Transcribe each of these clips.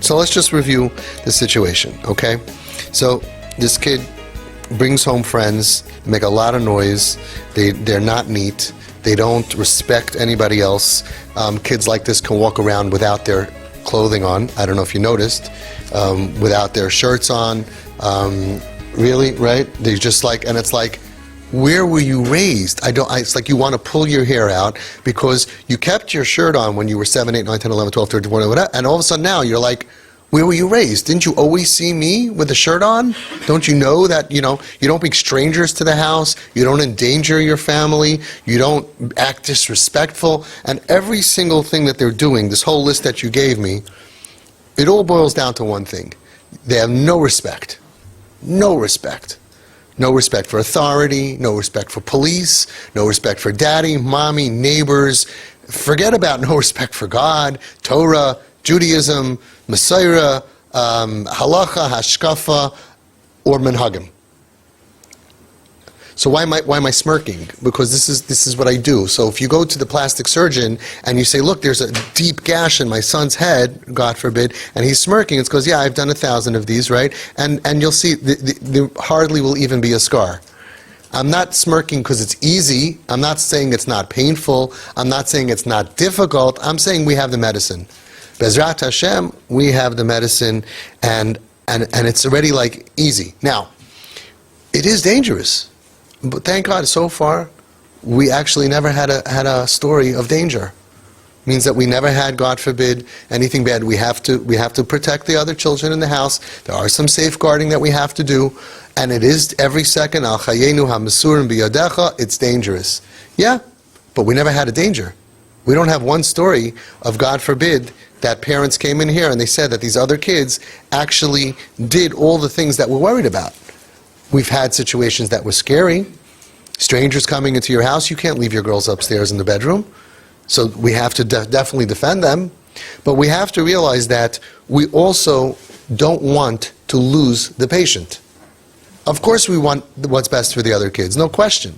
So let's just review the situation, okay? So this kid brings home friends, make a lot of noise, they're not neat, they don't respect anybody else. Kids like this can walk around without their clothing on, I don't know if you noticed, without their shirts on, really, right? They just like, and it's like, where were you raised? It's like you want to pull your hair out because you kept your shirt on when you were 7, 8, 9, 10, 11, 12, 13, 14, whatever, and all of a sudden now you're like, where were you raised? Didn't you always see me with a shirt on? Don't you know that, you don't bring strangers to the house, you don't endanger your family, you don't act disrespectful, and every single thing that they're doing, this whole list that you gave me, it all boils down to one thing. They have no respect. No respect. No respect for authority, no respect for police, no respect for daddy, mommy, neighbors. Forget about no respect for God, Torah, Judaism, Messiah, Halacha, Hashkafa, or Minhagim. So why am I smirking? Because this is what I do. So if you go to the plastic surgeon and you say, look, there's a deep gash in my son's head, God forbid, and he's smirking, it's because, yeah, I've done 1,000 of these, right? And you'll see, there hardly will even be a scar. I'm not smirking because it's easy. I'm not saying it's not painful. I'm not saying it's not difficult. I'm saying we have the medicine. Bezrat Hashem, we have the medicine, and it's already like easy. Now, it is dangerous. But thank God, so far, we actually never had a story of danger. Means that we never had, God forbid, anything bad. We have to protect the other children in the house. There are some safeguarding that we have to do, and it is every second. Al chayenu hamasurim biyadecha. It's dangerous. Yeah, but we never had a danger. We don't have one story of, God forbid, that parents came in here and they said that these other kids actually did all the things that we're worried about. We've had situations that were scary. Strangers coming into your house, you can't leave your girls upstairs in the bedroom. So we have to definitely defend them. But we have to realize that we also don't want to lose the patient. Of course we want what's best for the other kids, no question.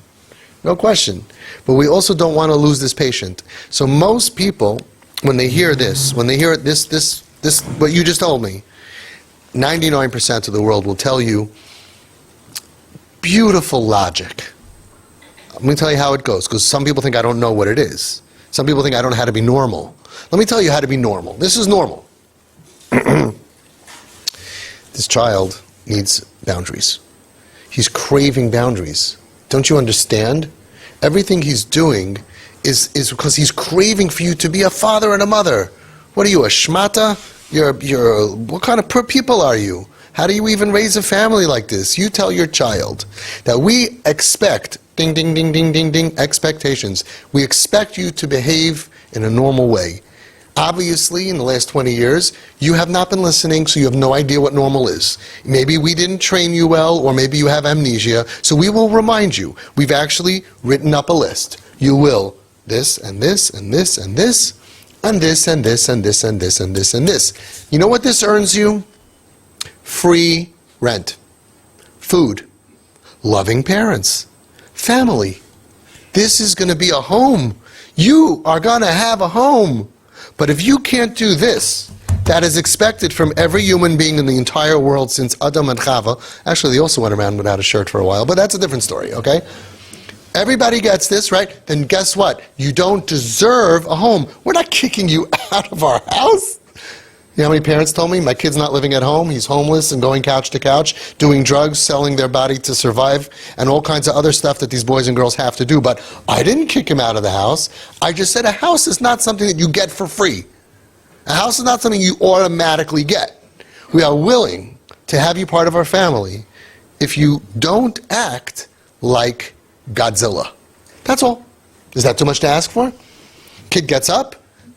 No question. But we also don't want to lose this patient. So most people, when they hear this, when they hear this, what you just told me, 99% of the world will tell you, beautiful logic. I'm going to tell you how it goes, because some people think I don't know what it is. Some people think I don't know how to be normal. Let me tell you how to be normal. This is normal. This child needs boundaries. He's craving boundaries. Don't you understand? Everything he's doing is because he's craving for you to be a father and a mother. What are you, a shmata? What kind of people are you? How do you even raise a family like this? You tell your child that we expect, ding, ding, ding, ding, ding, ding, expectations. We expect you to behave in a normal way. Obviously, in the last 20 years, you have not been listening, so you have no idea what normal is. Maybe we didn't train you well, or maybe you have amnesia, so we will remind you. We've actually written up a list. You will this, and this, and this, and this, and this, and this, and this, and this, and this, and this. You know what this earns you? Free rent, food, loving parents, family. This is going to be a home. You are going to have a home. But if you can't do this, that is expected from every human being in the entire world since Adam and Chava. Actually, they also went around without a shirt for a while, but that's a different story, okay? Everybody gets this, right? Then guess what? You don't deserve a home. We're not kicking you out of our house. You know how many parents told me, my kid's not living at home, he's homeless and going couch to couch, doing drugs, selling their body to survive, and all kinds of other stuff that these boys and girls have to do. But I didn't kick him out of the house. I just said a house is not something that you get for free. A house is not something you automatically get. We are willing to have you part of our family if you don't act like Godzilla. That's all. Is that too much to ask for? Kid gets up,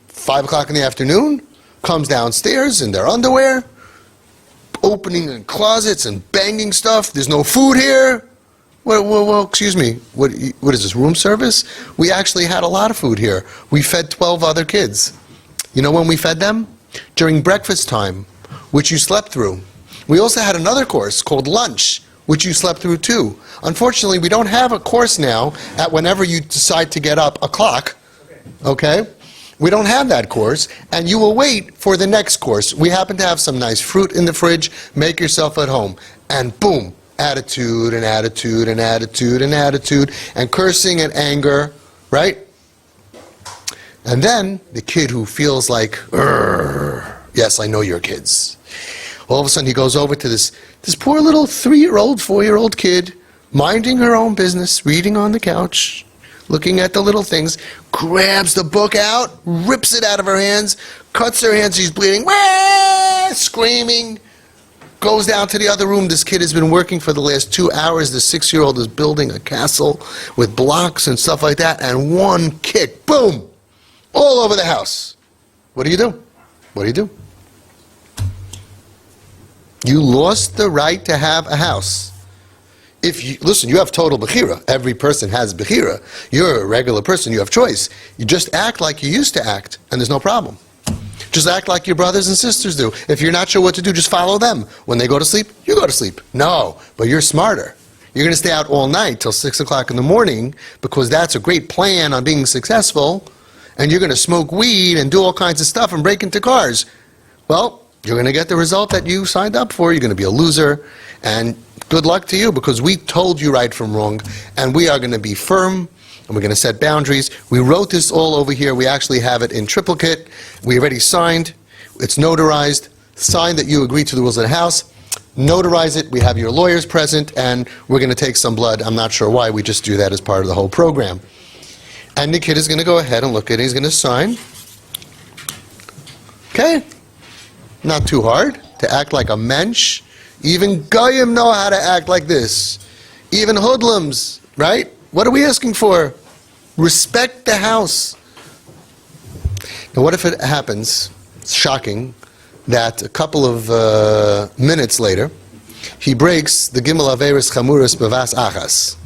5 o'clock in the afternoon, comes downstairs in their underwear, opening in closets and banging stuff. There's no food here. Well, excuse me. What is this, room service? We actually had a lot of food here. We fed 12 other kids. You know when we fed them? During breakfast time, which you slept through. We also had another course called lunch, which you slept through too. Unfortunately, we don't have a course now at whenever you decide to get up a clock. Okay? we don't have that course, and you will wait for the next course. We happen to have some nice fruit in the fridge. Make yourself at home. And boom, attitude and attitude and attitude and attitude and cursing and anger, right? And then the kid who feels like, "Urgh, yes, I know your kids." All of a sudden he goes over to this poor little 3-year-old, 4-year-old kid, minding her own business, reading on the couch, looking at the little things, grabs the book out, rips it out of her hands, cuts her hands, she's bleeding, "Wah!" Screaming, goes down to the other room. This kid has been working for the last 2 hours. The 6-year-old is building a castle with blocks and stuff like that, and one kick, boom, all over the house. What do you do? What do you do? You lost the right to have a house. If you, listen, you have total bechira. Every person has bechira. You're a regular person. You have choice. You just act like you used to act, and there's no problem. Just act like your brothers and sisters do. If you're not sure what to do, just follow them. When they go to sleep, you go to sleep. No, but you're smarter. You're going to stay out all night till 6 o'clock in the morning because that's a great plan on being successful, and you're going to smoke weed and do all kinds of stuff and break into cars. Well, you're going to get the result that you signed up for. You're going to be a loser, and good luck to you, because we told you right from wrong, and we are going to be firm, and we're going to set boundaries. We wrote this all over here. We actually have it in triplicate. We already signed. It's notarized. Signed that you agree to the rules of the house. Notarize it. We have your lawyers present, and we're going to take some blood. I'm not sure why. We just do that as part of the whole program. And the kid is going to go ahead and look at it. He's going to sign. Okay. Not too hard to act like a mensch. Even goyim know how to act like this. Even hoodlums, right? What are we asking for? Respect the house. Now what if it happens, it's shocking, that a couple of minutes later, he breaks the Gimel Averis Chamuras Bevas Achas.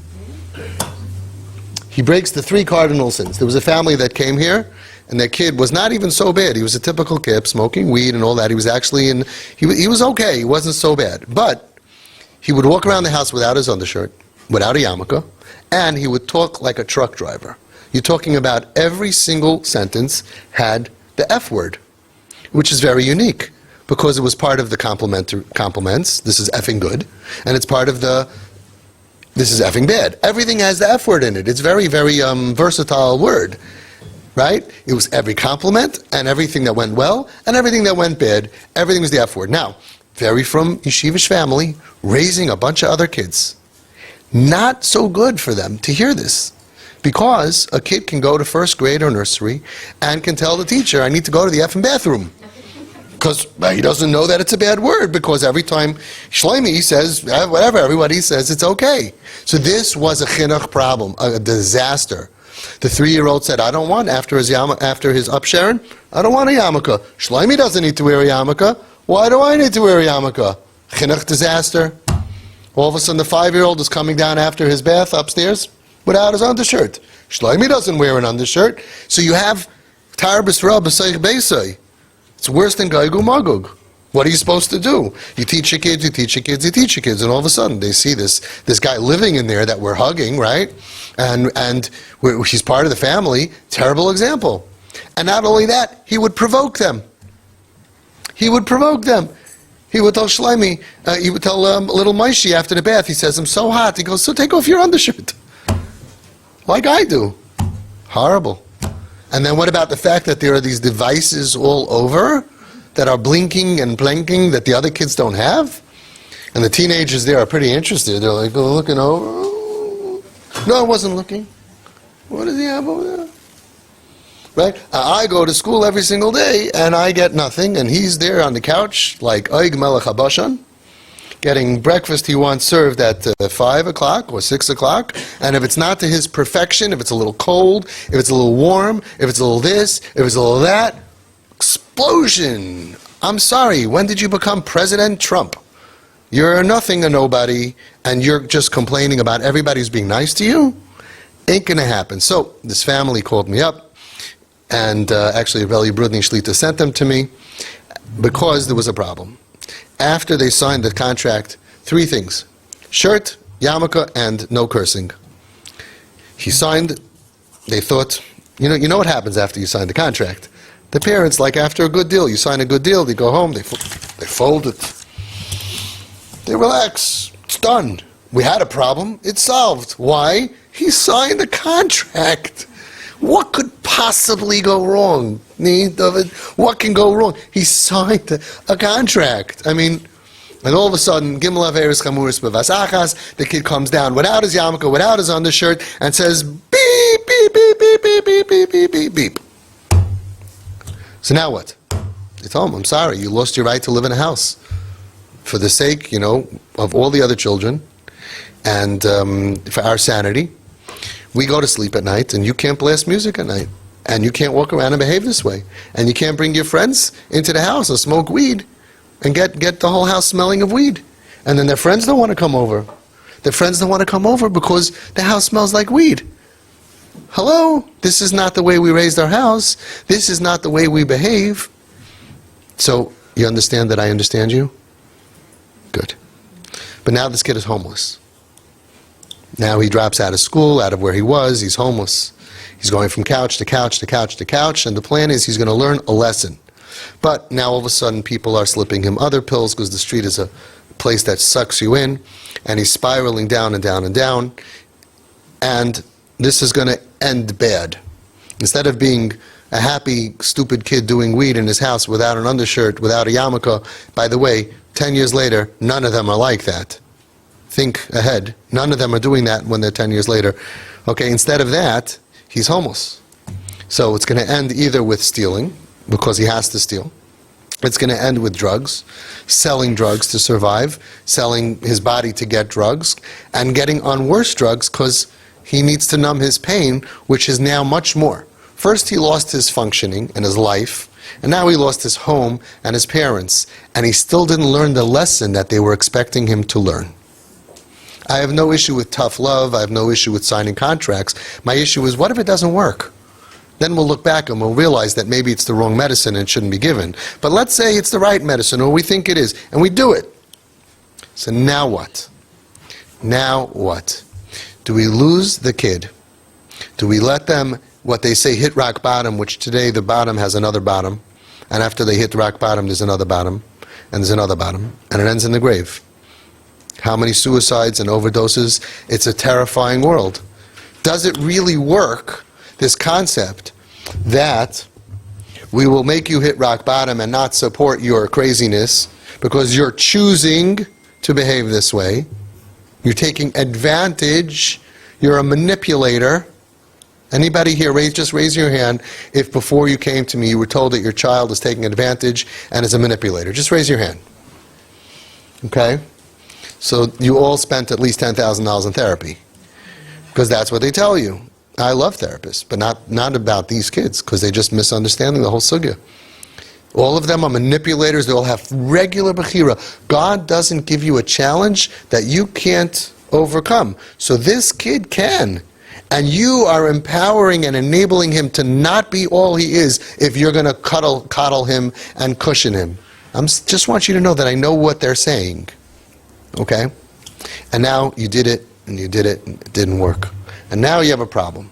He breaks the 3 cardinal sins. There was a family that came here, and their kid was not even so bad. He was a typical kid, smoking weed and all that. He was actually he was okay. He wasn't so bad. But he would walk around the house without his undershirt, without a yarmulke, and he would talk like a truck driver. You're talking about every single sentence had the F word, which is very unique, because it was part of the compliments. This is effing good. And it's part of the this is effing bad. Everything has the F word in it. It's very, very versatile word. Right? It was every compliment and everything that went well and everything that went bad. Everything was the F word. Now, very from yeshivish family, raising a bunch of other kids. Not so good for them to hear this, because a kid can go to first grade or nursery and can tell the teacher, "I need to go to the effing bathroom." Because he doesn't know that it's a bad word, because every time Shlomi says, whatever, everybody says it's okay. So this was a chinuch problem, a disaster. The 3-year-old said, "I don't want, after his upsharon, I don't want a yarmulke. Shlomi doesn't need to wear a yarmulke. Why do I need to wear a yarmulke?" Chinuch disaster. All of a sudden the 5-year-old is coming down after his bath upstairs without his undershirt. Shlomi doesn't wear an undershirt. So you have tar b'sra b'seich beisai. It's worse than Gaigu Magug. What are you supposed to do? You teach your kids, you teach your kids, you teach your kids, and all of a sudden they see this guy living in there that we're hugging, right? And he's part of the family. Terrible example. And not only that, he would provoke them. He would provoke them. He would tell Shlomi, he would tell little Maishi after the bath, he says, "I'm so hot." He goes, "So take off your undershirt." Like I do. Horrible. And then what about the fact that there are these devices all over that are blinking and blinking that the other kids don't have? And the teenagers there are pretty interested. They're like, looking over. No, I wasn't looking. What does he have over there? Right? I go to school every single day and I get nothing, and he's there on the couch like Oig Melech HaBashan, getting breakfast he wants served at 5 o'clock or 6 o'clock, and if it's not to his perfection, if it's a little cold, if it's a little warm, if it's a little this, if it's a little that, explosion. I'm sorry, when did you become President Trump? You're a nothing, a nobody, and you're just complaining about everybody who's being nice to you? Ain't gonna happen. So this family called me up, and actually Reli Brudny Shlita sent them to me because there was a problem. After they signed the contract, 3 things: shirt, yarmulke, and no cursing. He signed. They thought You know what happens after you sign the contract. The parents, like after a good deal, you sign a good deal, they go home, they fold it. They relax. It's done. We had a problem. It's solved. Why? He signed a contract. What could possibly go wrong? What can go wrong? He signed a contract. I mean, and all of a sudden, Gimel Averis Chamuris B'Vasachas, the kid comes down without his yarmulke, without his undershirt, and says, beep, beep, beep, beep, beep, beep, beep, beep, beep, beep. So now what? They told him, I'm sorry, you lost your right to live in a house. For the sake, of all the other children, and for our sanity, we go to sleep at night, and you can't blast music at night. And you can't walk around and behave this way. And you can't bring your friends into the house and smoke weed and get the whole house smelling of weed. And then their friends don't want to come over. Their friends don't want to come over because the house smells like weed. Hello? This is not the way we raised our house. This is not the way we behave. So, you understand that I understand you? Good. But now this kid is homeless. Now he drops out of school, out of where he was, he's homeless. He's going from couch to couch to couch to couch, and the plan is he's going to learn a lesson. But now all of a sudden people are slipping him other pills because the street is a place that sucks you in, and he's spiraling down and down and down, and this is going to end bad. Instead of being a happy, stupid kid doing weed in his house without an undershirt, without a yarmulke, by the way, 10 years later, none of them are like that. Think ahead. None of them are doing that when they're 10 years later. Okay, instead of that, he's homeless. So it's going to end either with stealing, because he has to steal. It's going to end with drugs, selling drugs to survive, selling his body to get drugs, and getting on worse drugs because he needs to numb his pain, which is now much more. First he lost his functioning and his life, and now he lost his home and his parents, and he still didn't learn the lesson that they were expecting him to learn. I have no issue with tough love, I have no issue with signing contracts. My issue is, what if it doesn't work? Then we'll look back and we'll realize that maybe it's the wrong medicine and it shouldn't be given. But let's say it's the right medicine, or we think it is, and we do it. So now what? Now what? Do we lose the kid? Do we let them, what they say, hit rock bottom, which today the bottom has another bottom, and after they hit rock bottom there's another bottom, and there's another bottom, and it ends in the grave? How many suicides and overdoses? It's a terrifying world. Does it really work, this concept that we will make you hit rock bottom and not support your craziness because you're choosing to behave this way? You're taking advantage. You're a manipulator. Anybody here, just raise your hand if before you came to me you were told that your child is taking advantage and is a manipulator. Just raise your hand. Okay? So you all spent at least $10,000 in therapy because that's what they tell you. I love therapists, but not about these kids because they're just misunderstanding the whole sugya. All of them are manipulators. They all have regular bechira. God doesn't give you a challenge that you can't overcome. So this kid can. And you are empowering and enabling him to not be all he is if you're going to coddle him and cushion him. I just want you to know that I know what they're saying. Okay? And now you did it, and you did it, and it didn't work. And now you have a problem.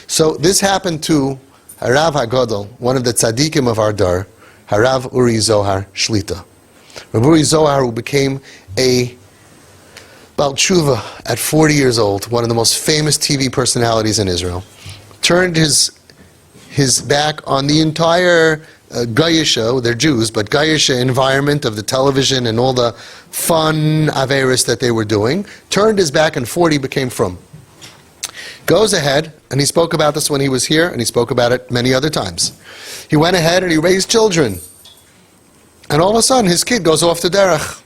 So this happened to Harav HaGadol, one of the tzaddikim of our dar, Harav Uri Zohar Shlita. Rav Uri Zohar, who became a Baal Tshuva at 40 years old, one of the most famous TV personalities in Israel, turned his back on the entire Gayisha, they're Jews, but Gayisha environment of the television and all the fun Averis that they were doing, turned his back, and 40 became from. Goes ahead, and he spoke about this when he was here, and he spoke about it many other times. He went ahead and he raised children. And all of a sudden, his kid goes off the derech.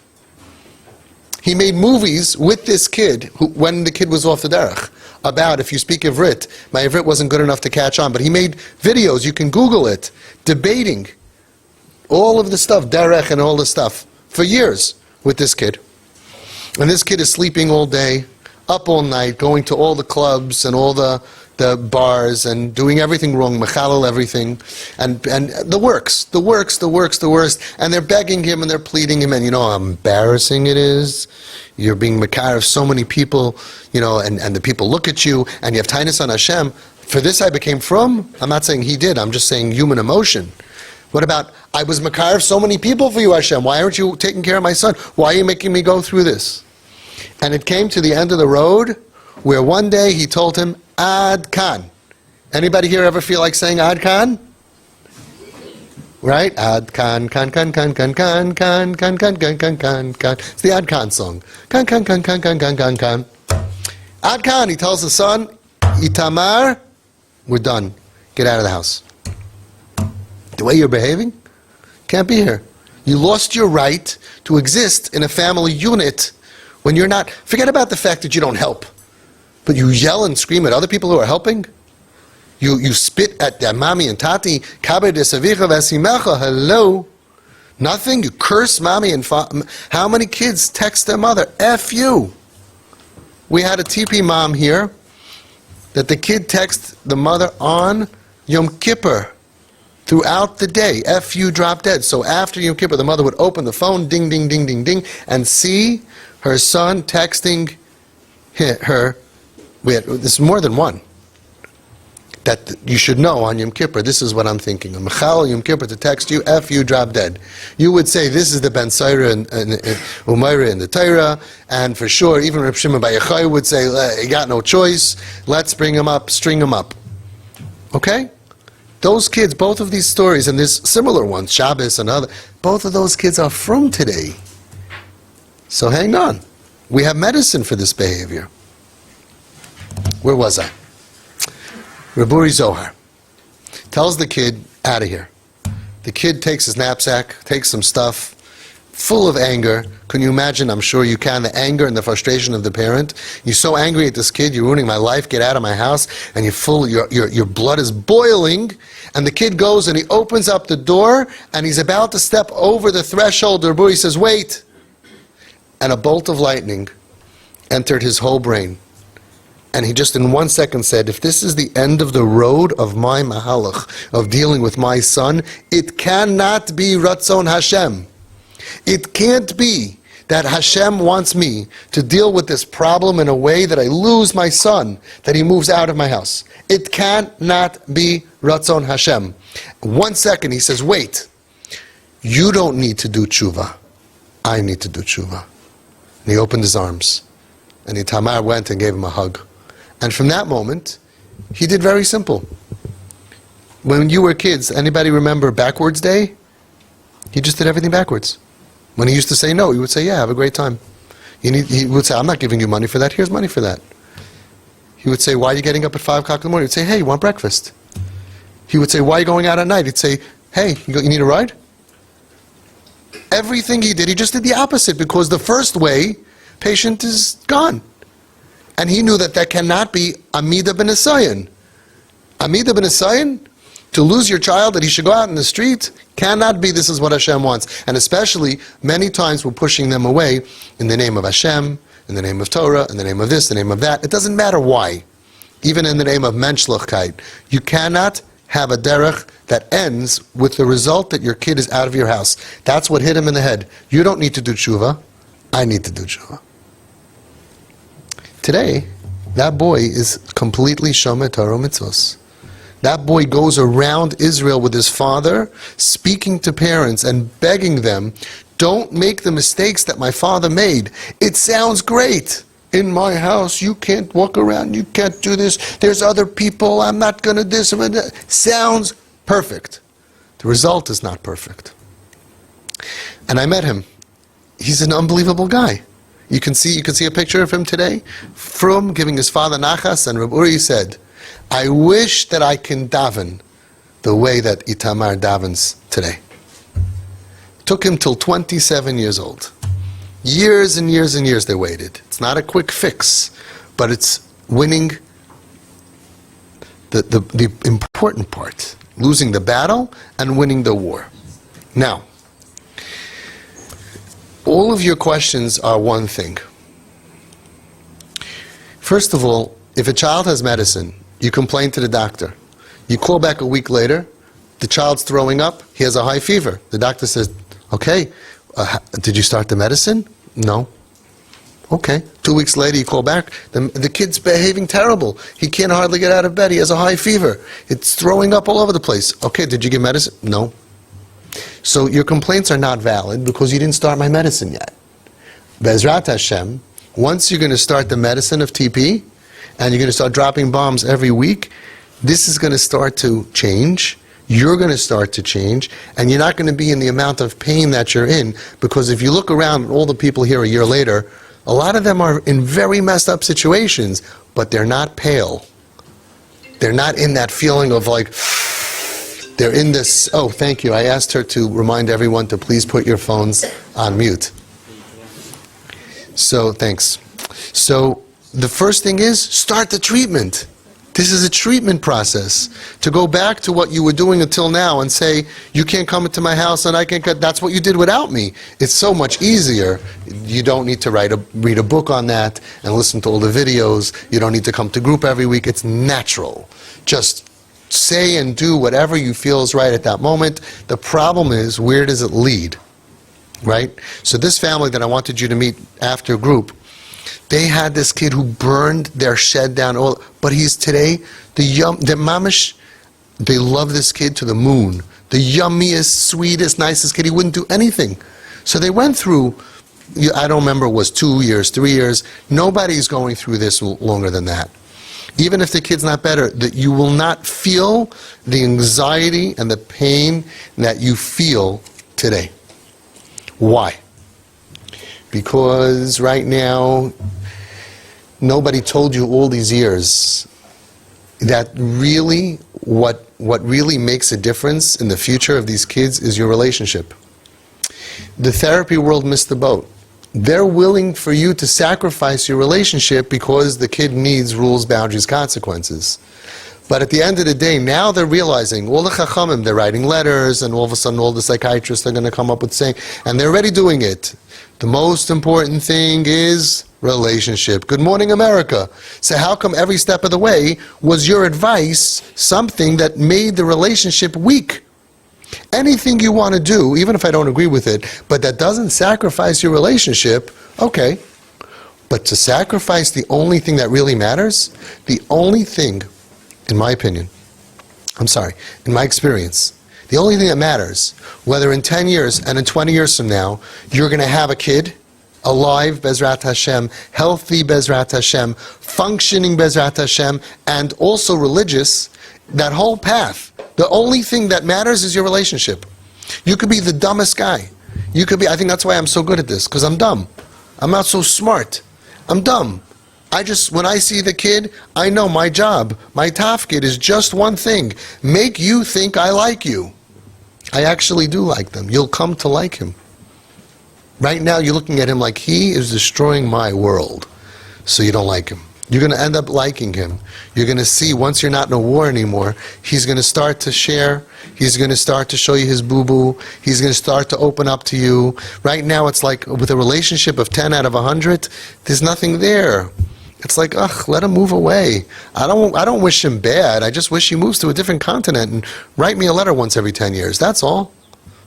He made movies with this kid, when the kid was off the derech, about, if you speak Ivrit, my Ivrit wasn't good enough to catch on, but he made videos, you can Google it, debating all of the stuff, derech and all the stuff, for years with this kid. And this kid is sleeping all day, up all night, going to all the clubs and all the bars and doing everything wrong, mechalel everything, and the worst. And they're begging him and they're pleading him, and you know how embarrassing it is. You're being makar of so many people, you know, and the people look at you, and you have tainus on Hashem. For this I became frum? I'm not saying he did, I'm just saying human emotion. What about, I was makar so many people for you, Hashem. Why aren't you taking care of my son? Why are you making me go through this? And it came to the end of the road where one day he told him, Ad Kan. Anybody here ever feel like saying Ad Kan? Right? Ad Kan, kan, kan, kan, kan, kan, kan, kan, kan, kan, kan, kan, kan. It's the Ad Kan song. Kan, kan, kan, kan, kan, kan, kan, kan. Ad Kan, he tells the son, Itamar, we're done. Get out of the house. The way you're behaving, can't be here. You lost your right to exist in a family unit when you're not. Forget about the fact that you don't help, but you yell and scream at other people who are helping. You spit at their mommy and tati. Hello. Nothing. You curse mommy and how many kids text their mother? F you. We had a TP mom here that the kid texts the mother on Yom Kippur. Throughout the day, F you, drop dead. So after Yom Kippur, the mother would open the phone, ding, ding, ding, ding, ding, and see her son texting her. This is more than one. That you should know on Yom Kippur, this is what I'm thinking. On Mechal Yom Kippur to text you, F you, drop dead. You would say, this is the Ben Saira and Umayra in the Torah, and for sure, even Reb Shimon Bar Yochai would say, you got no choice, let's bring him up, string him up. Okay? Those kids, both of these stories, and there's similar ones, Shabbos and other, both of those kids are from today. So hang on. We have medicine for this behavior. Where was I? Raburi Zohar tells the kid, out of here. The kid takes his knapsack, takes some stuff, full of anger. Can you imagine? I'm sure you can. The anger and the frustration of the parent. You're so angry at this kid, you're ruining my life, get out of my house, and you're full, your blood is boiling, and the kid goes and he opens up the door, and he's about to step over the threshold. The Rabbi says, wait. And a bolt of lightning entered his whole brain. And he just in 1 second said, if this is the end of the road of my mahalach, of dealing with my son, it cannot be Ratzon Hashem. It can't be that Hashem wants me to deal with this problem in a way that I lose my son, that he moves out of my house. It cannot be Ratzon Hashem. 1 second he says, wait, you don't need to do tshuva. I need to do tshuva. And he opened his arms. And Tamar went and gave him a hug. And from that moment, he did very simple. When you were kids, anybody remember backwards day? He just did everything backwards. When he used to say no, he would say, yeah, have a great time. He would say, I'm not giving you money for that, here's money for that. He would say, why are you getting up at 5 o'clock in the morning? He'd say, hey, you want breakfast? He would say, why are you going out at night? He'd say, hey, you need a ride? Everything he did, he just did the opposite, because the first way, patient is gone. And he knew that that cannot be Amida ben Esayin. Amida ben Esayin, to lose your child, that he should go out in the street, cannot be this is what Hashem wants. And especially, many times we're pushing them away in the name of Hashem, in the name of Torah, in the name of this, the name of that. It doesn't matter why. Even in the name of Menschlichkeit. You cannot have a derech that ends with the result that your kid is out of your house. That's what hit him in the head. You don't need to do tshuva. I need to do tshuva. Today, that boy is completely shomer Torah mitzvos. That boy goes around Israel with his father, speaking to parents and begging them, don't make the mistakes that my father made. It sounds great. In my house, you can't walk around, you can't do this, there's other people, I'm not going to this. Sounds perfect. The result is not perfect. And I met him. He's an unbelievable guy. You can see a picture of him today. From giving his father nachas, and Reb Uri said, I wish that I can daven the way that Itamar davens today. Took him till 27 years old. Years and years and years they waited. It's not a quick fix, but it's winning the important part. Losing the battle and winning the war. Now, all of your questions are one thing. First of all, if a child has medicine, you complain to the doctor. You call back a week later, the child's throwing up, he has a high fever. The doctor says, okay, did you start the medicine? No. Okay. 2 weeks later, you call back. The kid's behaving terrible. He can't hardly get out of bed. He has a high fever. It's throwing up all over the place. Okay, did you give medicine? No. So your complaints are not valid because you didn't start my medicine yet. Bezrat Hashem, once you're going to start the medicine of TP, and you're going to start dropping bombs every week, this is going to start to change. You're going to start to change, and you're not going to be in the amount of pain that you're in, because if you look around, all the people here a year later, a lot of them are in very messed up situations, but they're not pale. They're not in that feeling of like, they're in this, oh, thank you. I asked her to remind everyone to please put your phones on mute. So, thanks. So, the first thing is, start the treatment. This is a treatment process. To go back to what you were doing until now and say, you can't come into my house and I can't get, that's what you did without me. It's so much easier. You don't need to read a book on that and listen to all the videos. You don't need to come to group every week. It's natural. Just say and do whatever you feel is right at that moment. The problem is, where does it lead? Right? So this family that I wanted you to meet after group, they had this kid who burned their shed down, but he's today, the mamish, they love this kid to the moon. The yummiest, sweetest, nicest kid. He wouldn't do anything. So they went through, I don't remember, it was 2 years, 3 years. Nobody's going through this longer than that. Even if the kid's not better, that you will not feel the anxiety and the pain that you feel today. Why? Because right now, nobody told you all these years that really, what really makes a difference in the future of these kids is your relationship. The therapy world missed the boat. They're willing for you to sacrifice your relationship because the kid needs rules, boundaries, consequences. But at the end of the day, now they're realizing, all the chachamim, they're writing letters, and all of a sudden all the psychiatrists are going to come up with saying, and they're already doing it. The most important thing is relationship. Good morning, America. So how come every step of the way was your advice something that made the relationship weak? Anything you want to do, even if I don't agree with it, but that doesn't sacrifice your relationship, okay. But to sacrifice the only thing that really matters, the only thing, in my opinion, in my experience, the only thing that matters, whether in 10 years and in 20 years from now, you're going to have a kid, alive, Bezrat Hashem, healthy, Bezrat Hashem, functioning, Bezrat Hashem, and also religious, that whole path, the only thing that matters is your relationship. You could be the dumbest guy. You could be, I think that's why I'm so good at this, because I'm dumb. I'm not so smart. I'm dumb. When I see the kid, I know my job, my tafkid is just one thing. Make you think I like you. I actually do like them. You'll come to like him. Right now you're looking at him like he is destroying my world. So you don't like him. You're going to end up liking him. You're going to see, once you're not in a war anymore, he's going to start to share. He's going to start to show you his boo-boo. He's going to start to open up to you. Right now it's like, with a relationship of 10 out of 100, there's nothing there. It's like, ugh, let him move away. I don't wish him bad. I just wish he moves to a different continent and write me a letter once every 10 years. That's all.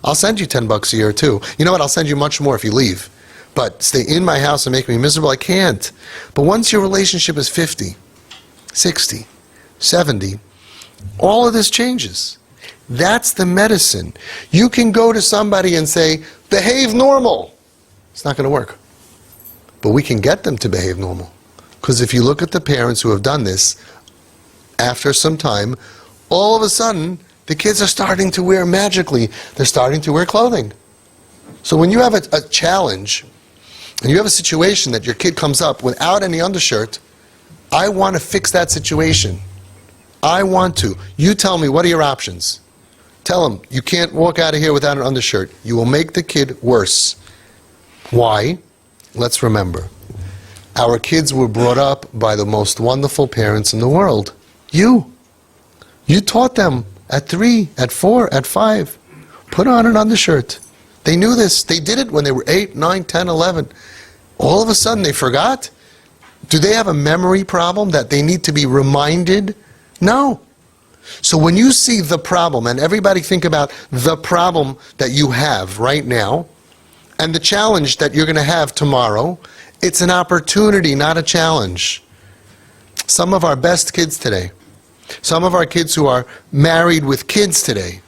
I'll send you $10 a year too. You know what? I'll send you much more if you leave. But stay in my house and make me miserable, I can't. But once your relationship is 50, 60, 70, all of this changes. That's the medicine. You can go to somebody and say, behave normal. It's not going to work. But we can get them to behave normal. Because if you look at the parents who have done this, after some time, all of a sudden, the kids are starting to wear magically. They're starting to wear clothing. So when you have a challenge, and you have a situation that your kid comes up without any undershirt, I want to fix that situation. I want to. You tell me, what are your options? Tell him, you can't walk out of here without an undershirt. You will make the kid worse. Why? Let's remember. Our kids were brought up by the most wonderful parents in the world. You. You taught them at 3, at 4, at 5. Put on an undershirt. They knew this. They did it when they were 8, 9, 10, 11. All of a sudden they forgot? Do they have a memory problem that they need to be reminded? No. So when you see the problem, and everybody think about the problem that you have right now, and the challenge that you're going to have tomorrow, It's an opportunity, not a challenge. Some of our best kids today, some of our kids who are married with kids today,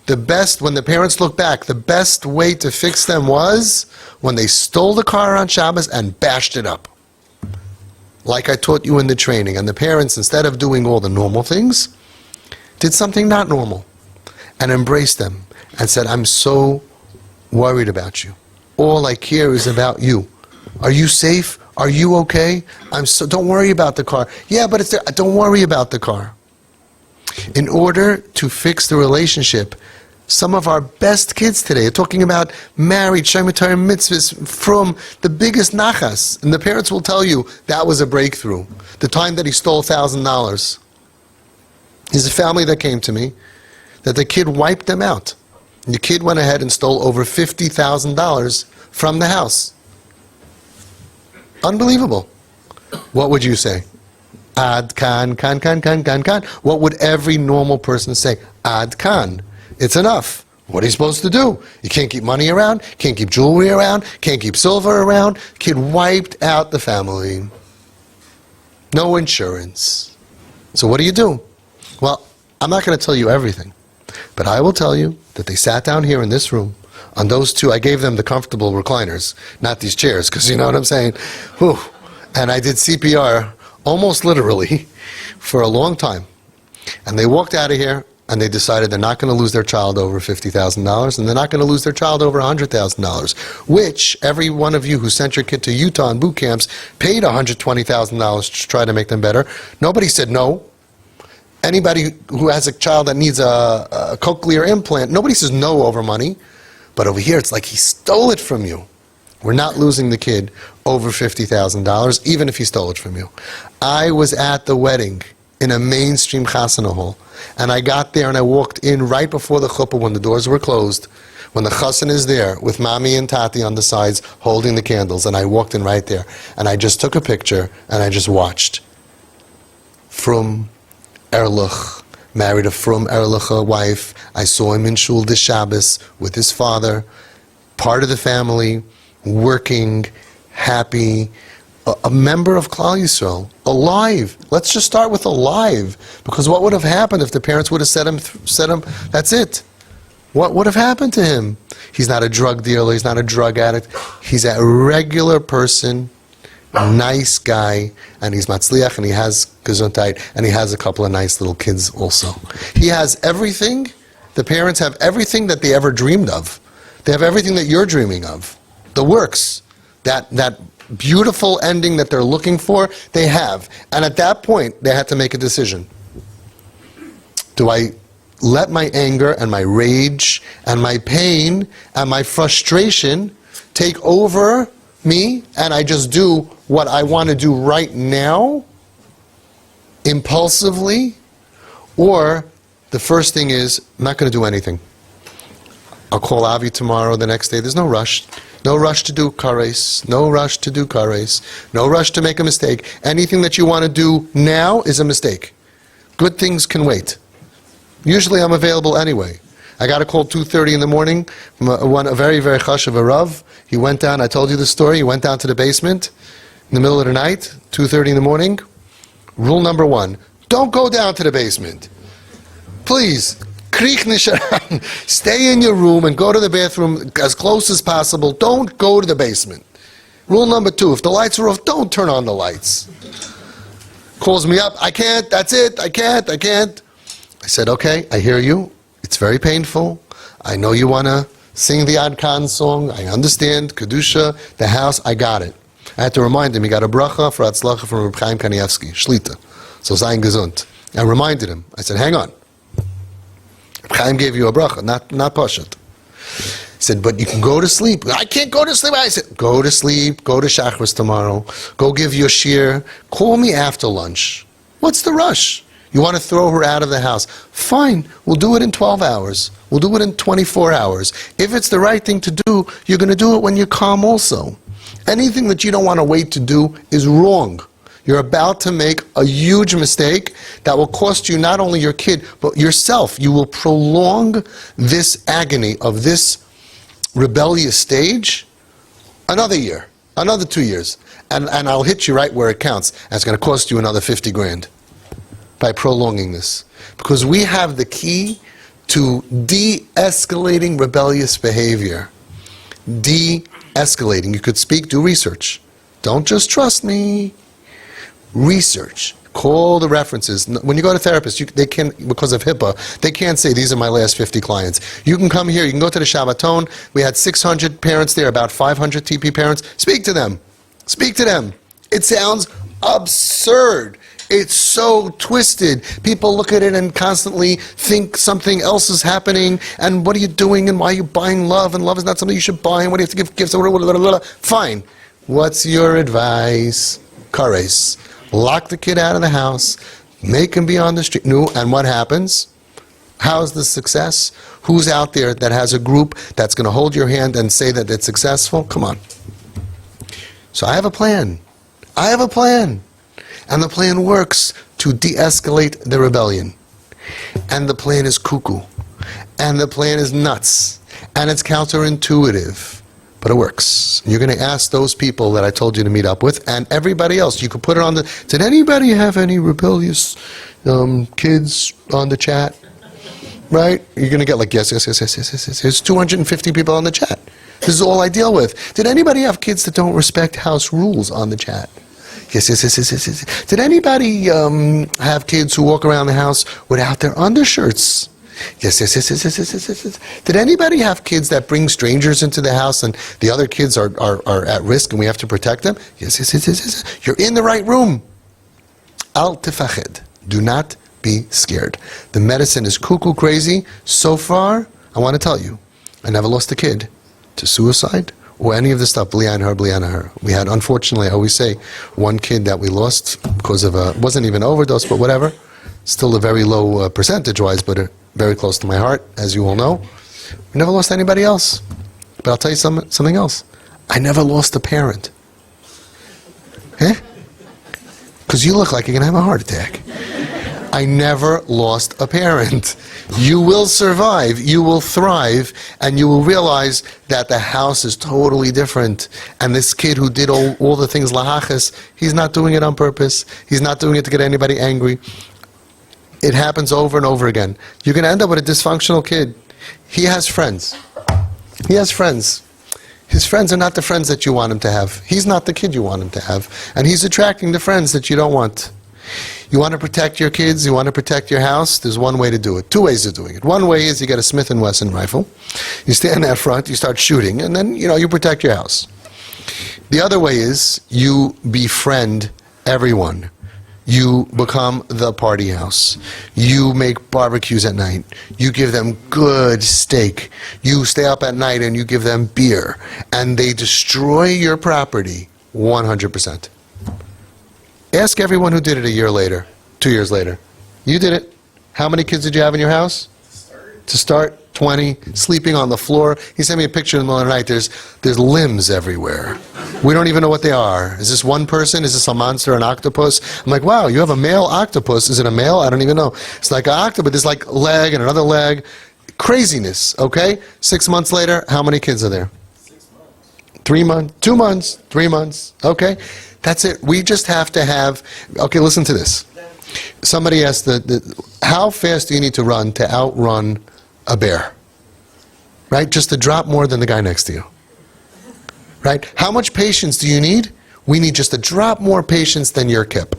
when the parents look back, the best way to fix them was when they stole the car on Shabbos and bashed it up. Like I taught you in the training. And the parents, instead of doing all the normal things, did something not normal and embraced them and said, I'm so worried about you. All I care is about you. Are you safe? Are you okay? Don't worry about the car. Yeah, but it's there. Don't worry about the car. In order to fix the relationship, some of our best kids today are talking about married, Shemei Torah mitzvahs from the biggest nachas. And the parents will tell you that was a breakthrough. The time that he stole $1,000. There's a family that came to me that the kid wiped them out. And the kid went ahead and stole over $50,000 from the house. Unbelievable. What would you say? Ad kan. What would every normal person say? Ad kan. It's enough. What are you supposed to do? You can't keep money around, can't keep jewelry around, can't keep silver around. Kid wiped out the family. No insurance. So what do you do? Well, I'm not going to tell you everything, but I will tell you that they sat down here in this room on those two. I gave them the comfortable recliners, not these chairs, because you know what I'm saying? Whew. And I did CPR almost literally for a long time. And they walked out of here and they decided they're not going to lose their child over $50,000 and they're not going to lose their child over $100,000, which every one of you who sent your kid to Utah on boot camps paid $120,000 to try to make them better. Nobody said no. Anybody who has a child that needs a cochlear implant, nobody says no over money. But over here, it's like he stole it from you. We're not losing the kid over $50,000, even if he stole it from you. I was at the wedding in a mainstream chasana hall, and I got there and I walked in right before the chuppah when the doors were closed, when the chassan is there with mommy and tati on the sides holding the candles, and I walked in right there, and I just took a picture and I just watched. From Erlich, married a Frum Erlicher wife. I saw him in shul this Shabbos with his father, part of the family, working, happy, a member of Klal Yisrael, alive. Let's just start with alive, because what would have happened if the parents would have said him, that's it? What would have happened to him? He's not a drug dealer, he's not a drug addict, he's a regular person, nice guy, and he's matzliach, and he has gesundheit, and he has a couple of nice little kids also. He has everything, the parents have everything that they ever dreamed of. They have everything that you're dreaming of. The works, that beautiful ending that they're looking for, they have. And at that point, they had to make a decision. Do I let my anger and my rage and my pain and my frustration take over me and I just do what I want to do right now, impulsively? Or the first thing is, I'm not going to do anything. I'll call Avi tomorrow, the next day. There's no rush. No rush to do car race. No rush to do car race. No rush to make a mistake. Anything that you want to do now is a mistake. Good things can wait. Usually I'm available anyway. I got a call 2:30 in the morning from a very, very chashuv Rav. He went down, I told you the story, he went down to the basement in the middle of the night, 2:30 in the morning. Rule number 1, don't go down to the basement. Please. Stay in your room and go to the bathroom as close as possible. Don't go to the basement. Rule number 2, if the lights are off, don't turn on the lights. Calls me up, I can't, that's it, I can't. I said, okay, I hear you. It's very painful. I know you want to sing the Ad Kan song. I understand. Kedusha, the house, I got it. I had to remind him, he got a bracha for Atzlacha from Reb Chaim Kanievsky, Shlita. So Zayin Gesund. I reminded him. I said, hang on. Chaim gave you a bracha, not Pashat. He said, but you can go to sleep. I can't go to sleep. I said, go to sleep, go to Shachris tomorrow, go give your shir, call me after lunch. What's the rush? You want to throw her out of the house? Fine, we'll do it in 12 hours. We'll do it in 24 hours. If it's the right thing to do, you're going to do it when you're calm also. Anything that you don't want to wait to do is wrong. You're about to make a huge mistake that will cost you not only your kid, but yourself. You will prolong this agony of this rebellious stage another year, Another 2 years. And I'll hit you right where it counts. And it's going to cost you another 50 grand by prolonging this. Because we have the key to de-escalating rebellious behavior. De-escalating. You could speak, do research. Don't just trust me. Research. Call the references. When you go to therapists, they can, because of HIPAA, they can't say these are my last 50 clients. You can come here, you can go to the Shabbaton. We had 600 parents there, about 500 TP parents. Speak to them. Speak to them. It sounds absurd. It's so twisted. People look at it and constantly think something else is happening, and what are you doing, and why are you buying love, and love is not something you should buy, and what do you have to give gifts, blah, blah, blah, blah. Fine. What's your advice? Kares. Lock the kid out of the house, make him be on the street. No, and what happens? How's the success? Who's out there that has a group that's going to hold your hand and say that it's successful? Come on. So I have a plan. I have a plan. And the plan works to de-escalate the rebellion. And the plan is cuckoo. And the plan is nuts. And it's counterintuitive. But it works. You're going to ask those people that I told you to meet up with, and everybody else. You could put it on the... Did anybody have any rebellious kids on the chat? Right? You're going to get like, yes. There's 250 people on the chat. This is all I deal with. Did anybody have kids that don't respect house rules on the chat? Yes. Did anybody have kids who walk around the house without their undershirts? Yes. Did anybody have kids that bring strangers into the house and the other kids are at risk and we have to protect them? Yes. You're in the right room. Al tefached. Do not be scared. The medicine is cuckoo crazy. So far, I want to tell you, I never lost a kid to suicide or any of the stuff. Bli ein har. We had, unfortunately, I always say, one kid that we lost because of wasn't even overdose, but whatever. Still a very low percentage-wise, but very close to my heart, as you all know. We never lost anybody else. But I'll tell you something else. I never lost a parent. Because you look like you're going to have a heart attack. I never lost a parent. You will survive, you will thrive, and you will realize that the house is totally different. And this kid who did all the things lahachas, he's not doing it on purpose. He's not doing it to get anybody angry. It happens over and over again. You're going to end up with a dysfunctional kid. He has friends. He has friends. His friends are not the friends that you want him to have. He's not the kid you want him to have. And he's attracting the friends that you don't want. You want to protect your kids, you want to protect your house, there's one way to do it. Two ways of doing it. One way is you get a Smith & Wesson rifle. You stand out front, you start shooting, and then, you protect your house. The other way is you befriend everyone. You become the party house. You make barbecues at night. You give them good steak. You stay up at night and you give them beer. And they destroy your property 100%. Ask everyone who did it a year later, 2 years later. You did it. How many kids did you have in your house? To start, 20, sleeping on the floor. He sent me a picture in the middle of the night. There's limbs everywhere. We don't even know what they are. Is this one person? Is this a monster, an octopus? I'm like, wow, you have a male octopus. Is it a male? I don't even know. It's like an octopus. There's like a leg and another leg. Craziness, okay? 6 months later, how many kids are there? 6 months. 3 months, 2 months, 3 months, okay? That's it. We just have to have, okay, listen to this. Somebody asked, how fast do you need to run to outrun a bear? Right? Just to drop more than the guy next to you. Right? How much patience do you need? We need just to drop more patience than your kip.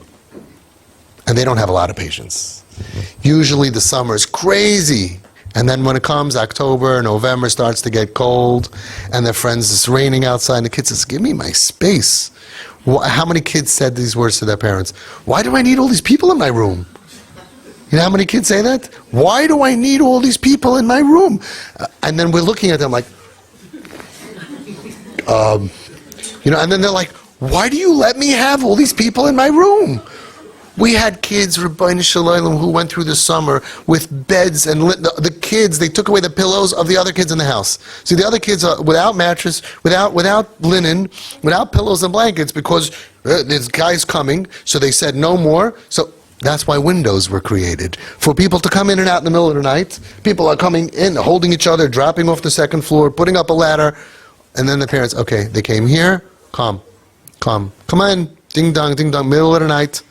And they don't have a lot of patience. Usually the summer is crazy. And then when it comes October, November starts to get cold, and their friends, it's raining outside, and the kid says, give me my space. How many kids said these words to their parents? Why do I need all these people in my room? You know how many kids say that? Why do I need all these people in my room? And then we're looking at them like, and then they're like, why do you let me have all these people in my room? We had kids, Rabbeinu Shalom, who went through the summer with beds, and the kids, they took away the pillows of the other kids in the house. See, the other kids are without mattress, without linen, without pillows and blankets, because there's guys coming, so they said no more. So that's why windows were created, for people to come in and out in the middle of the night. People are coming in, holding each other, dropping off the second floor, putting up a ladder, and then the parents, okay, they came here, calm, Come on, ding dong, middle of the night.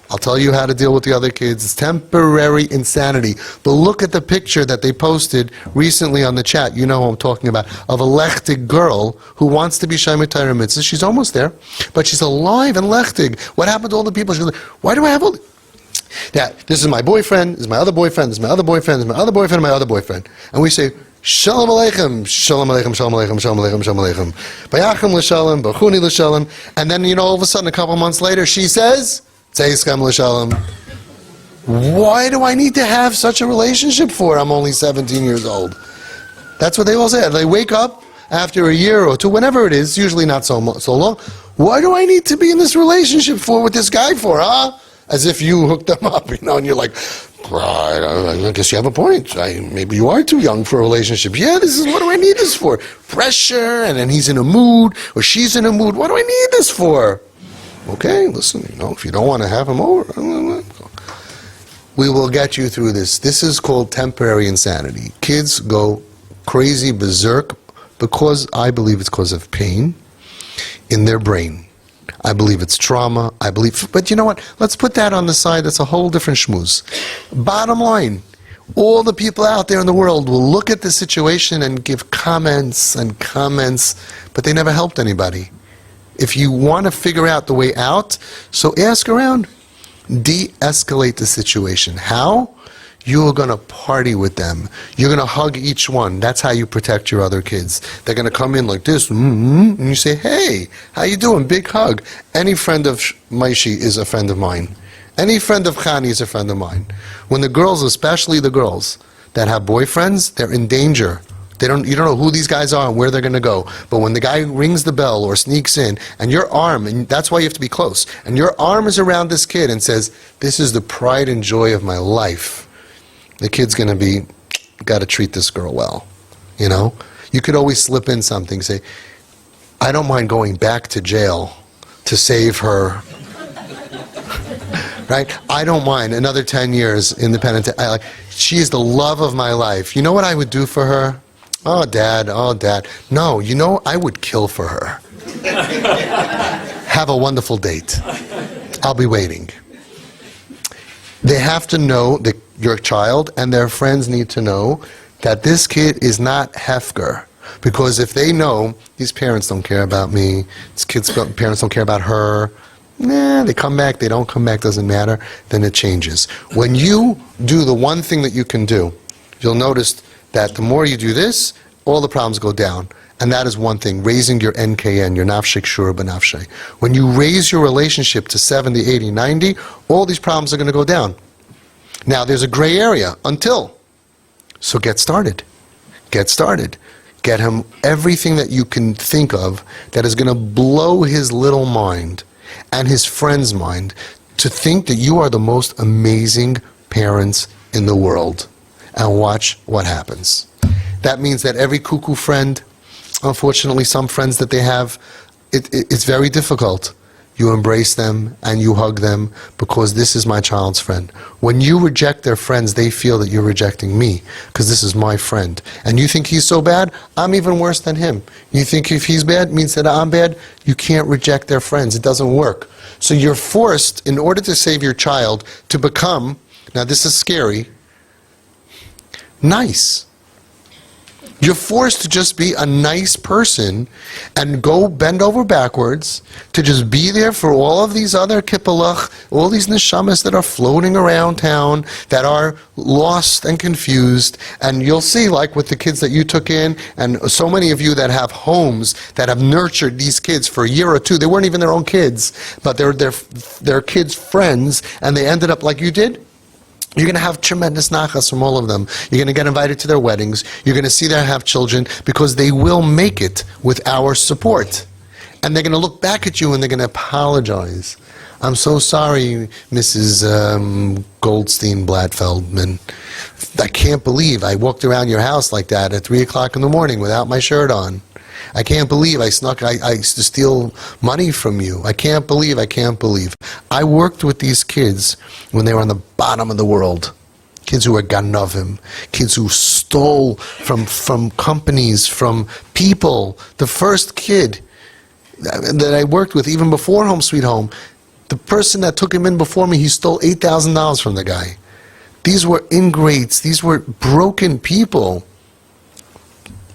I'll tell you how to deal with the other kids. It's temporary insanity. But look at the picture that they posted recently on the chat. You know who I'm talking about. Of a lechtig girl who wants to be Shomer Torah Mitzvah. She's almost there, but she's alive and lechtig. What happened to all the people? She's like, why do I have all that? This is my boyfriend, this is my other boyfriend, this is my other boyfriend, this is my other boyfriend, my other boyfriend. And we say, Shalom Aleichem, Shalom Aleichem, Shalom Aleichem, Shalom Aleichem, Shalom Aleichem. Bayachim l'shalom, Bachuni l'shalom. And then, all of a sudden, a couple months later, she says, Tzeiskam l'shalom. Why do I need to have such a relationship for? I'm only 17 years old. That's what they all say. They wake up after a year or two, whenever it is, usually not so long. Why do I need to be in this relationship with this guy for, huh? As if you hooked them up, and you're like, I guess you have a point. Maybe you are too young for a relationship. Yeah, what do I need this for? Pressure, and then he's in a mood, or she's in a mood. What do I need this for? Okay, listen, if you don't want to have him over, we will get you through this. This is called temporary insanity. Kids go crazy, berserk, because I believe it's because of pain in their brain. I believe it's trauma. But you know what? Let's put that on the side. That's a whole different schmooze. Bottom line, all the people out there in the world will look at the situation and give comments, but they never helped anybody. If you want to figure out the way out, so ask around. De-escalate the situation. How? You're going to party with them. You're going to hug each one. That's how you protect your other kids. They're going to come in like this, and you say, hey, how you doing? Big hug. Any friend of Maishi is a friend of mine. Any friend of Khani is a friend of mine. When the girls, especially the girls that have boyfriends, they're in danger. You don't know who these guys are and where they're going to go. But when the guy rings the bell or sneaks in, and your arm, and that's why you have to be close, and your arm is around this kid and says, this is the pride and joy of my life, the kid's going to be, got to treat this girl well. You could always slip in something, say, I don't mind going back to jail to save her. Right? I don't mind another 10 years in the penitentiary. She is the love of my life. You know what I would do for her? Oh, Dad. No, I would kill for her. Have a wonderful date. I'll be waiting. They have to know that your child and their friends need to know that this kid is not Hefker. Because if they know, these parents don't care about me, parents don't care about her, they come back, they don't come back, doesn't matter, then it changes. When you do the one thing that you can do, you'll notice that the more you do this, all the problems go down. And that is one thing, raising your NKN, your nafshik shura b'nafshay. When you raise your relationship to 70, 80, 90, all these problems are going to go down. Now, there's a gray area until. So get started. Get him everything that you can think of that is going to blow his little mind and his friend's mind to think that you are the most amazing parents in the world. And watch what happens. That means that every cuckoo friend, unfortunately some friends that they have, it's very difficult. You embrace them and you hug them because this is my child's friend. When you reject their friends, they feel that you're rejecting me because this is my friend. And you think he's so bad, I'm even worse than him. You think if he's bad, means that I'm bad, you can't reject their friends. It doesn't work. So you're forced, in order to save your child, to become, now this is scary, nice. You're forced to just be a nice person and go bend over backwards to just be there for all of these other kippalach, all these neshamas that are floating around town, that are lost and confused. And you'll see, like with the kids that you took in, and so many of you that have homes that have nurtured these kids for a year or two. They weren't even their own kids, but they're their kids' friends, and they ended up like you did. You're going to have tremendous nachas from all of them. You're going to get invited to their weddings. You're going to see them have children because they will make it with our support. And they're going to look back at you and they're going to apologize. I'm so sorry, Mrs. Goldstein Bladfeldman. I can't believe I walked around your house like that at 3 o'clock in the morning without my shirt on. I can't believe I used to steal money from you. I can't believe. I worked with these kids when they were on the bottom of the world. Kids who were ganovim, kids who stole from companies, from people. The first kid, that I worked with even before Home Sweet Home, the person that took him in before me, he stole $8,000 from the guy. These were ingrates. These were broken people.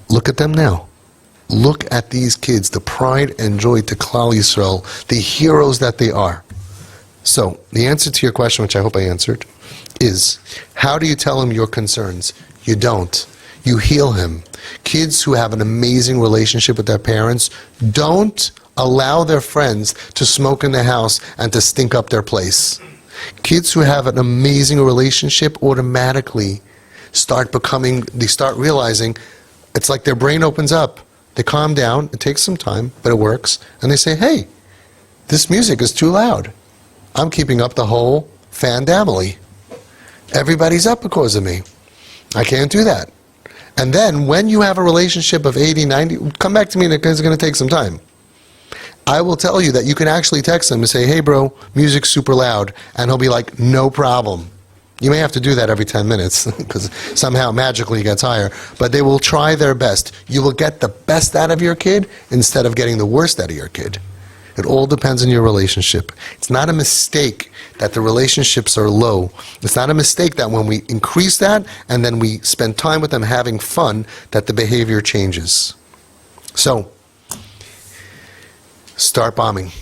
Look at them now. Look at these kids, the pride and joy to Klal Yisrael, the heroes that they are. So, the answer to your question, which I hope I answered, is, how do you tell him your concerns? You don't. You heal him. Kids who have an amazing relationship with their parents don't allow their friends to smoke in the house and to stink up their place. Kids who have an amazing relationship automatically start realizing, it's like their brain opens up. They calm down, it takes some time, but it works, and they say, hey, this music is too loud. I'm keeping up the whole family. Everybody's up because of me. I can't do that. And then when you have a relationship of 80, 90, come back to me, it's going to take some time. I will tell you that you can actually text him and say, hey bro, music's super loud, and he'll be like, no problem. You may have to do that every 10 minutes because somehow magically it gets higher, but they will try their best. You will get the best out of your kid instead of getting the worst out of your kid. It all depends on your relationship. It's not a mistake that the relationships are low. It's not a mistake that when we increase that and then we spend time with them having fun, that the behavior changes. So, start bombing.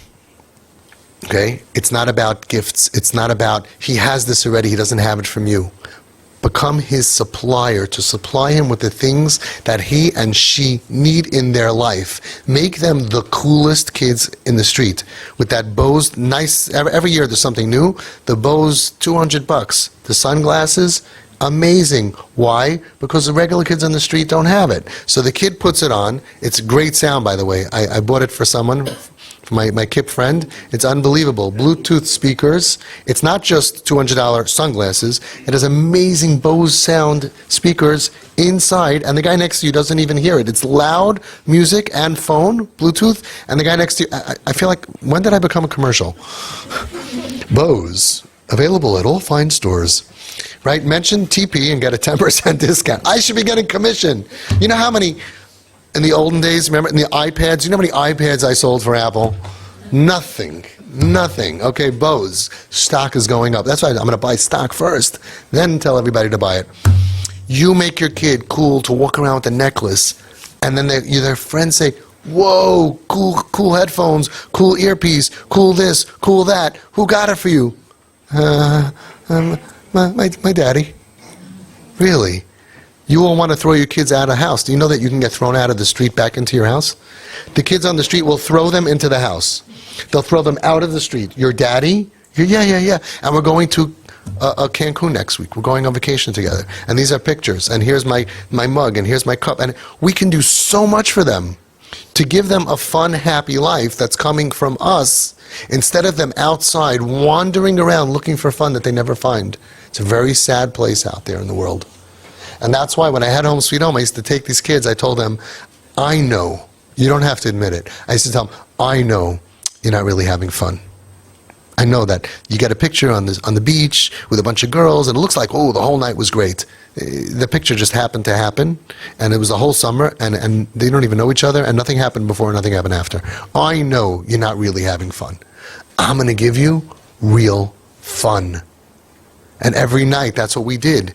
Okay? It's not about gifts. It's not about, he has this already, he doesn't have it from you. Become his supplier, to supply him with the things that he and she need in their life. Make them the coolest kids in the street. With that Bose, nice, every year there's something new. The Bose, $200. The sunglasses, amazing. Why? Because the regular kids on the street don't have it. So the kid puts it on. It's great sound, by the way. I bought it for someone, for my Kip friend. It's unbelievable. Bluetooth speakers. It's not just $200 sunglasses. It has amazing Bose sound speakers inside, and the guy next to you doesn't even hear it. It's loud music and phone, Bluetooth, and the guy next to you, I feel like, when did I become a commercial? Bose, available at all fine stores. Right? Mention TP and get a 10% discount. I should be getting commission. You know how many, in the olden days, remember, in the iPads, you know how many iPads I sold for Apple? Nothing. Nothing. Okay, Bose, stock is going up. That's why I'm going to buy stock first, then tell everybody to buy it. You make your kid cool to walk around with a necklace, and then their friends say, whoa, cool headphones, cool earpiece, cool this, cool that. Who got it for you? My daddy. Really? You will want to throw your kids out of the house. Do you know that you can get thrown out of the street back into your house? The kids on the street will throw them into the house. They'll throw them out of the street. Your daddy? Yeah. And we're going to Cancun next week. We're going on vacation together. And these are pictures. And here's my mug. And here's my cup. And we can do so much for them to give them a fun, happy life that's coming from us, instead of them outside wandering around looking for fun that they never find. It's a very sad place out there in the world. And that's why when I had Home Sweet Home, I used to take these kids, I told them, I know, you don't have to admit it. I used to tell them, I know you're not really having fun. I know that. You get a picture on the beach with a bunch of girls, and it looks like, oh, the whole night was great. The picture just happened to happen, and it was the whole summer, and they don't even know each other, and nothing happened before, nothing happened after. I know you're not really having fun. I'm going to give you real fun. And every night, that's what we did.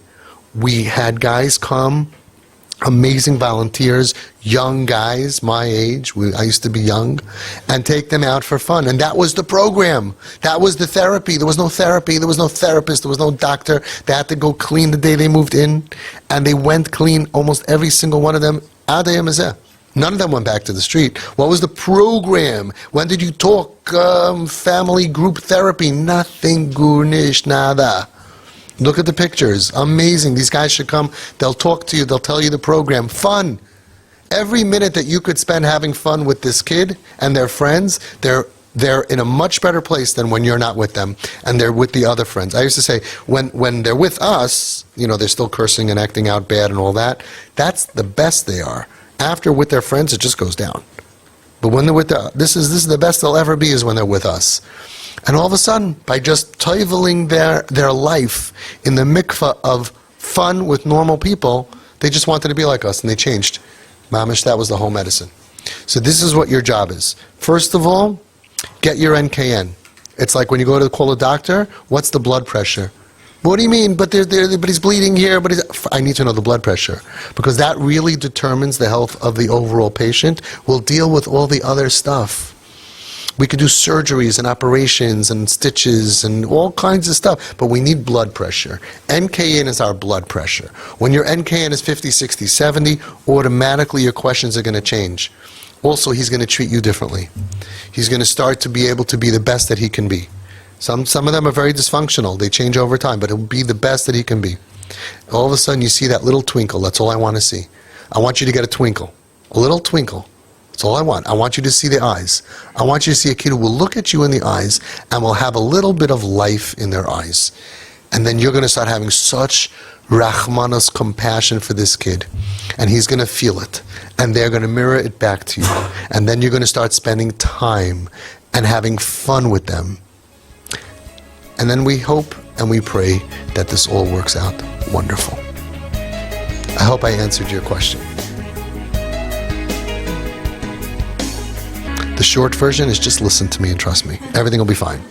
We had guys come, amazing volunteers, young guys, my age, I used to be young, and take them out for fun. And that was the program. That was the therapy. There was no therapy. There was no therapist. There was no doctor. They had to go clean the day they moved in. And they went clean, almost every single one of them. None of them went back to the street. What was the program? When did you talk family group therapy? Nothing, gurnish, nada. Look at the pictures. Amazing. These guys should come. They'll talk to you. They'll tell you the program. Fun. Every minute that you could spend having fun with this kid and their friends, they're in a much better place than when you're not with them and they're with the other friends. I used to say, when they're with us, they're still cursing and acting out bad and all that. That's the best they are. After with their friends, it just goes down. But when they're with this is the best they'll ever be, is when they're with us. And all of a sudden, by just toiveling their life in the mikveh of fun with normal people, they just wanted to be like us, and they changed. Mamish, that was the whole medicine. So this is what your job is. First of all, get your NKN. It's like when you go to call a doctor, what's the blood pressure? What do you mean? But he's bleeding here. I need to know the blood pressure, because that really determines the health of the overall patient. We'll deal with all the other stuff. We could do surgeries and operations and stitches and all kinds of stuff, but we need blood pressure. NKN is our blood pressure. When your NKN is 50, 60, 70, automatically your questions are going to change. Also, he's going to treat you differently. He's going to start to be able to be the best that he can be. Some of them are very dysfunctional. They change over time, but he'll be the best that he can be. All of a sudden, you see that little twinkle. That's all I want to see. I want you to get a twinkle. A little twinkle. That's all I want. I want you to see the eyes. I want you to see a kid who will look at you in the eyes and will have a little bit of life in their eyes. And then you're going to start having such Rahmanas compassion for this kid. And he's going to feel it. And they're going to mirror it back to you. And then you're going to start spending time and having fun with them. And then we hope and we pray that this all works out wonderful. I hope I answered your question. The short version is just listen to me and trust me. Everything will be fine.